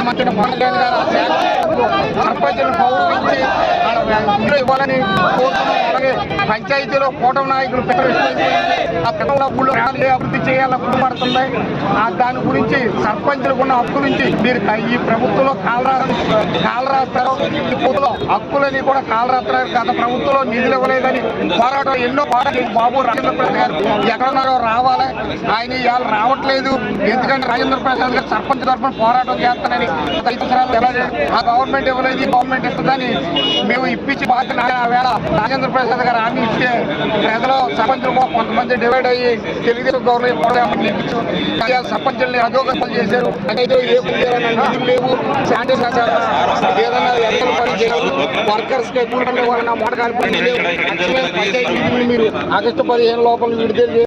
మంత్రి పవన్ కళ్యాణ్ గారు సర్పంచులను గౌరవించి ఇంట్లో ఇవ్వాలని కోరుతున్నాం. అలాగే పంచాయతీలో కూటమి నాయకులు ఆ పిల్లల ఊళ్ళో అభివృద్ధి చేయాలని గుర్తుపడుతుంది. దాని గురించి సర్పంచులకు ఉన్న హక్కు నుంచి మీరు ఈ ప్రభుత్వంలో కాలు రాస్తారు. హక్కులని కూడా కాలు రాస్తారు. గత ప్రభుత్వంలో నిధులు ఇవ్వలేదని పోరాటం ఎన్నో పోరాటం బాబు రాజేంద్ర ప్రసాద్ గారు ఎక్కడున్నారో రావాలి. ఆయన ఇవాళ రావట్లేదు. ఎందుకంటే రాజేంద్ర ప్రసాద్ గారు సర్పంచ్ తరఫున పోరాటం చేస్తానని 5 సంవత్సరాలు ఆ గవర్నమెంట్ ఇవ్వలేదు, ఈ గవర్నమెంట్ ఇస్తుందని మేము ఇప్పించి బాధ్యత వేళ రాజేంద్ర ప్రసాద్ గారు హామీ ఇస్తే ప్రజలు సర్పంచులు కొంతమంది డివైడ్ అయ్యి తెలుగుదేశం గవర్నమెంట్ ఇప్పించు సర్పంచుల్ని అధోగతులు చేశారు. అయితే లేవు శానిటైజర్ ఏదైనా ఎక్కడ పని చేయాలి వర్కర్స్ కి వాళ్ళ మోటకాలు మీరు ఆగస్టు 15 లోపల విడుదల